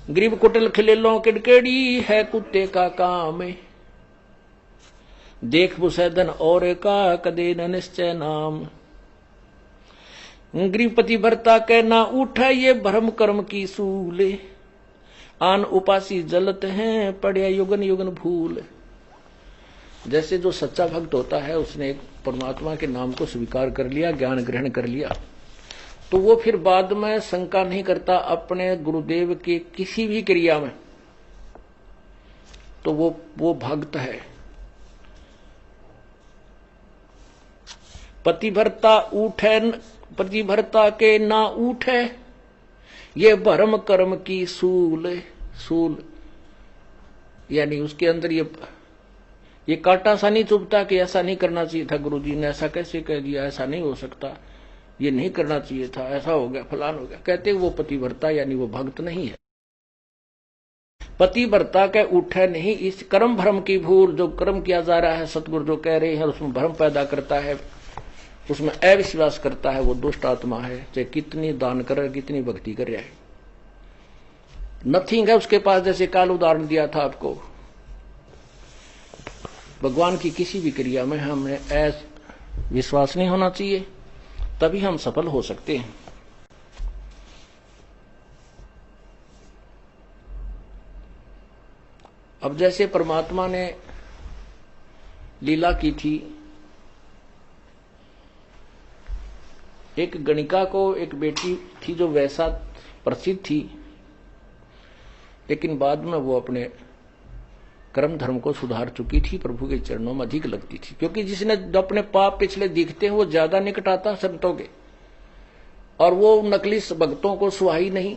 गरीब कुटिल खिलेलों किड़केड़ी है कुत्ते का काम, देख बुसैदन और का कदे न निश्चय नाम। गृहपति भरता के ना उठा ये भरम कर्म की सूले, आन उपासी जलत हैं पड़े युगन युगन भूल। जैसे जो सच्चा भक्त होता है उसने एक परमात्मा के नाम को स्वीकार कर लिया, ज्ञान ग्रहण कर लिया, तो वो फिर बाद में शंका नहीं करता अपने गुरुदेव की किसी भी क्रिया में, तो वो भक्त है। पतिभरता के ना उठे ये भरम कर्म की सूल, यानी उसके अंदर ये कांटा सा नहीं चुभता कि ऐसा नहीं करना चाहिए था, गुरुजी ने ऐसा कैसे कह दिया, ऐसा नहीं हो सकता, ये नहीं करना चाहिए था, ऐसा हो गया, फलान हो गया। कहते वो पतिव्रता यानी वो भक्त नहीं है। पतिव्रता के उठे नहीं इस कर्म भ्रम की भूल, जो कर्म किया जा रहा है सतगुरु जो कह रहे हैं उसमें भ्रम पैदा करता है, उसमें अविश्वास करता है, वो दुष्ट आत्मा है, चाहे कितनी दान करे कितनी भक्ति कर रहा है, नथिंग है उसके पास। जैसे काल उदाहरण दिया था आपको, भगवान की किसी भी क्रिया में हमें विश्वास नहीं होना चाहिए, तभी हम सफल हो सकते हैं। अब जैसे परमात्मा ने लीला की थी, एक गणिका को एक बेटी थी जो वैसा प्रसिद्ध थी, लेकिन बाद में वो अपने कर्म धर्म को सुधार चुकी थी, प्रभु के चरणों में अधिक लगती थी, क्योंकि जिसने अपने पाप पिछले दिखते हैं वो ज्यादा निकट आता संतों के, और वो नकली भक्तों को सुहाई नहीं।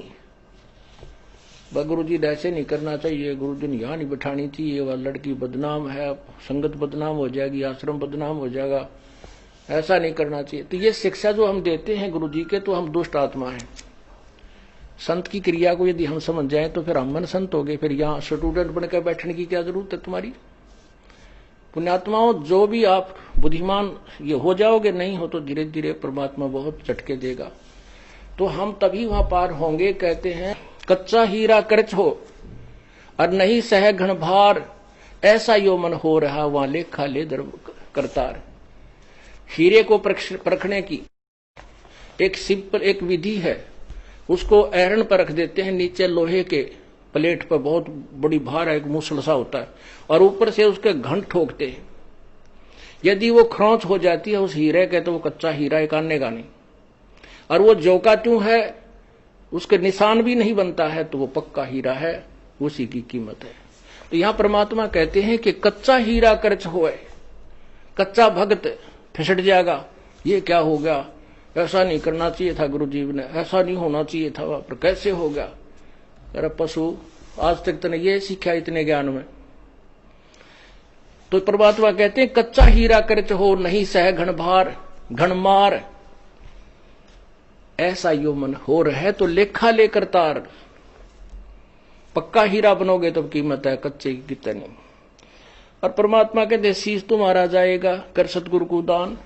गुरु जी ऐसे नहीं करना चाहिए, गुरु जी ने यहां नहीं बिठानी थी, ये वह लड़की बदनाम है, संगत बदनाम हो जाएगी, आश्रम बदनाम हो जाएगा, ऐसा नहीं करना चाहिए। तो ये शिक्षा जो हम देते हैं गुरु जी के, तो हम दुष्ट आत्मा हैं। संत की क्रिया को यदि हम समझ जाए तो फिर हम मन संत हो गए, फिर यहाँ स्टूडेंट बनकर बैठने की क्या जरूरत है तुम्हारी। पुण्यात्माओं, जो भी आप बुद्धिमान ये हो जाओगे, नहीं हो तो धीरे धीरे परमात्मा बहुत झटके देगा, तो हम तभी वहां पार होंगे। कहते हैं कच्चा हीरा कर्च हो और नहीं सह घन भार, ऐसा यो मन हो रहा वहां लेखा ले दर करतार। हीरे को परखने की एक सिंपल एक विधि है, उसको ऐरन पर रख देते हैं, नीचे लोहे के प्लेट पर बहुत बड़ी भार है, एक मूसल सा होता है, और ऊपर से उसके घंट ठोकते हैं। यदि वो खरोंच हो जाती है उस हीरे के, तो वो कच्चा हीरा एक आनेगा नहीं, और वो जो का त्यों है उसके निशान भी नहीं बनता है, तो वो पक्का हीरा है, उसी की कीमत है। तो यहां परमात्मा कहते हैं कि कच्चा हीरा कर्च होए, कच्चा भक्त फिसट जाएगा, ये क्या हो गया, ऐसा नहीं करना चाहिए था गुरु जी ने, ऐसा नहीं होना चाहिए था, पर कैसे हो गया। अरे पशु, आज तक तूने ये सीखा इतने ज्ञान में। तो परमात्मा कहते हैं कच्चा हीरा कर्च हो नहीं सह घन भार घन मार, ऐसा यो मन हो रहे तो लेखा लेकर तार। पक्का हीरा बनोगे तो कीमत है, कच्चे की कितनी। और परमात्मा कहते शीश तुम्हारा जाएगा कर सतगुरु को दान,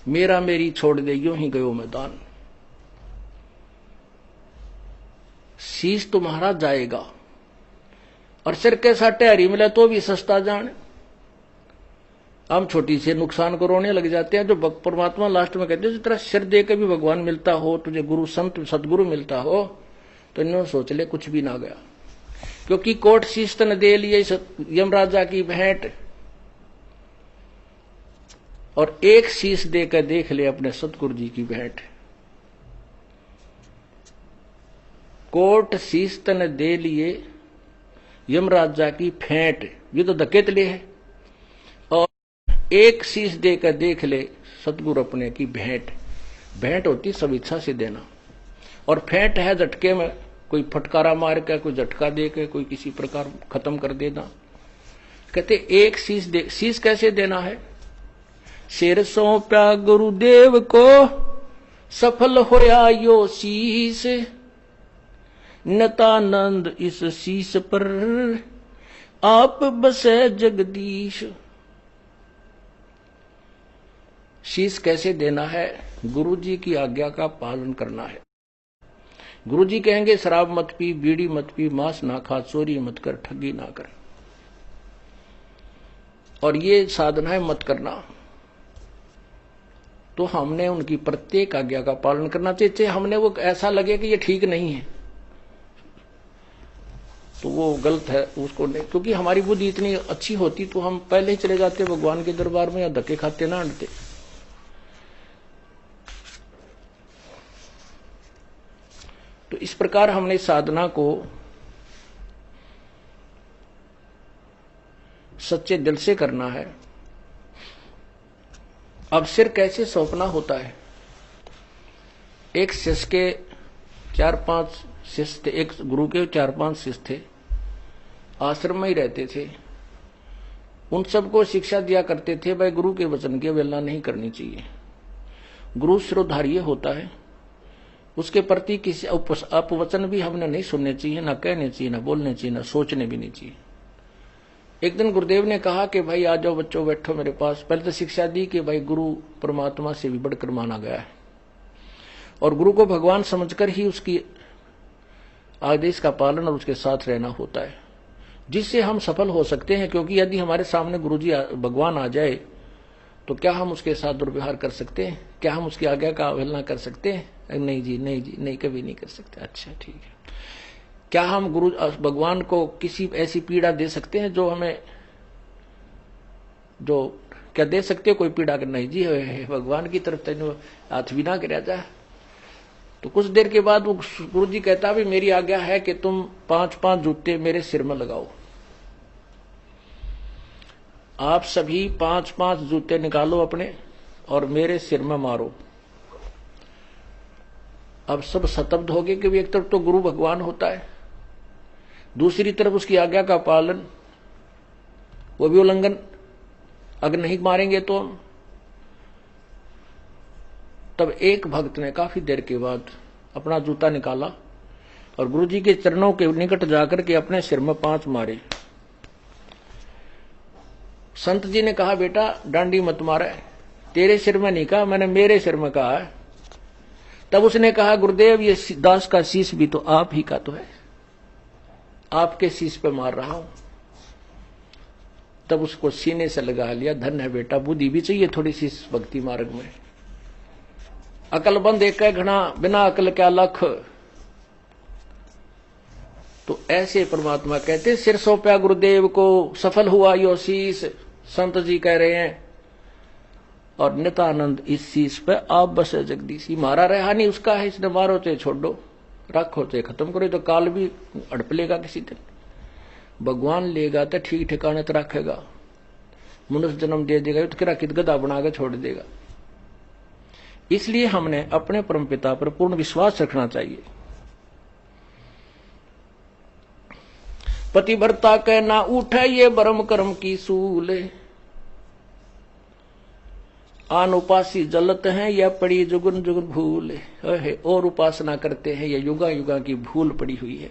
मेरा मेरी छोड़ दे यूं ही गयो मैदान। शीश तुम्हारा जाएगा, और सिर के साटे हरी मिले तो भी सस्ता जान। हम छोटी से नुकसान को रोने लग जाते हैं, जो परमात्मा लास्ट में कहते हैं तेरा सिर दे के भी भगवान मिलता हो, तुझे गुरु संत सदगुरु मिलता हो, तो इन्होंने सोच ले कुछ भी ना गया। क्योंकि कोट शीश तन दे लिए यमराजा की भेंट, और एक शीश देकर देख ले अपने सतगुरु जी की भेंट। कोट शीश तन दे लिए यमराजा की फेंट, ये तो धकेत ले है, और एक शीश देकर देख ले सतगुरु अपने की भेंट। भेंट होती सब इच्छा से देना, और फेंट है झटके में, कोई फटकारा मार के, कोई झटका दे के, कोई किसी प्रकार खत्म कर देना। कहते एक शीश दे, शीश कैसे देना है। शेर सौंप्या गुरुदेव को सफल होया यो शीश, नतानंद इस शीश पर आप बसे जगदीश। शीश कैसे देना है, गुरु जी की आज्ञा का पालन करना है। गुरुजी कहेंगे शराब मत पी, बीड़ी मत पी, मांस ना खा, चोरी मत कर, ठगी ना कर, और ये साधनाएं मत करना। तो हमने उनकी प्रत्येक आज्ञा का पालन करना चाहिए, चाहे हमने वो ऐसा लगे कि ये ठीक नहीं है तो वो गलत है, उसको नहीं, क्योंकि हमारी बुद्धि इतनी अच्छी होती तो हम पहले ही चले जाते भगवान के दरबार में, या धक्के खाते ना अड़ते। तो इस प्रकार हमने साधना को सच्चे दिल से करना है। अब सिर कैसे सौंपना होता है। एक शिष्य के 4-5 शिष्य थे, एक गुरु के 4-5 शिष्य थे, आश्रम में ही रहते थे। उन सबको शिक्षा दिया करते थे भाई गुरु के वचन की अवहेलना नहीं करनी चाहिए। गुरु शिरोधार्य होता है, उसके प्रति किसी अपवचन भी हमने नहीं सुनने चाहिए, ना कहने चाहिए, ना बोलने चाहिए, ना सोचने भी नहीं चाहिए। एक दिन गुरुदेव ने कहा कि भाई आ जाओ बच्चों, बैठो मेरे पास। पहले तो शिक्षा दी कि भाई गुरु परमात्मा से भी बढ़कर माना गया है और गुरु को भगवान समझकर ही उसकी आदेश का पालन और उसके साथ रहना होता है, जिससे हम सफल हो सकते हैं। क्योंकि यदि हमारे सामने गुरुजी भगवान आ जाए तो क्या हम उसके साथ दुर्व्यवहार कर सकते हैं? क्या हम उसकी आज्ञा का अवहेलना कर सकते हैं? नहीं जी, नहीं जी, नहीं, कभी नहीं कर सकते। अच्छा ठीक है। क्या हम गुरु भगवान को किसी ऐसी पीड़ा दे सकते हैं जो हमें, जो क्या दे सकते हो कोई पीड़ा? कर नहीं जी, भगवान की तरफ तेन हाथ भी ना कर जा। तो कुछ देर के बाद वो गुरु जी कहता भी मेरी आज्ञा है कि तुम 5-5 जूते मेरे सिर में लगाओ। आप सभी 5-5 जूते निकालो अपने और मेरे सिर में मारो। अब सब स्तब्ध हो गए, क्योंकि एक तरफ तो गुरु भगवान होता है, दूसरी तरफ उसकी आज्ञा का पालन, वो भी उल्लंघन। अगर नहीं मारेंगे तो हम। तब एक भक्त ने काफी देर के बाद अपना जूता निकाला और गुरुजी के चरणों के निकट जाकर के अपने सिर में 5 मारे। संत जी ने कहा बेटा डांडी मत मारे, तेरे सिर में नहीं कहा, मैंने मेरे सिर में कहा है। तब उसने कहा गुरुदेव ये दास का शीश भी तो आप ही का तो है, आपके शीश पे मार रहा हूं। तब उसको सीने से लगा लिया। धन है बेटा, बुद्धि भी चाहिए थोड़ी सी इस भक्ति मार्ग में। अकलबंद एक घना, बिना अकल क्या लख। तो ऐसे परमात्मा कहते सिर सौंपया गुरुदेव को, सफल हुआ यो शीश। संत जी कह रहे हैं और नितानंद इस शीश पे आप बसे जगदीशी। मारा रहा नहीं उसका है, इसने मारो चाहे छोड़ो, रखो चाहे खत्म करो, तो काल भी अड़प लेगा किसी दिन। भगवान लेगा तो ठीक ठिकाने तो रखेगा, मनुष्य जन्म दे देगा तो किरा कित गधा बना के छोड़ देगा। इसलिए हमने अपने परमपिता पर पूर्ण विश्वास रखना चाहिए। पतिव्रता के ना उठे ये ब्रह्म कर्म की सूल, आन उपासी जलत हैं या पड़ी जुगन जुगन भूल। और उपासना करते हैं, यह युगा युगा की भूल पड़ी हुई है।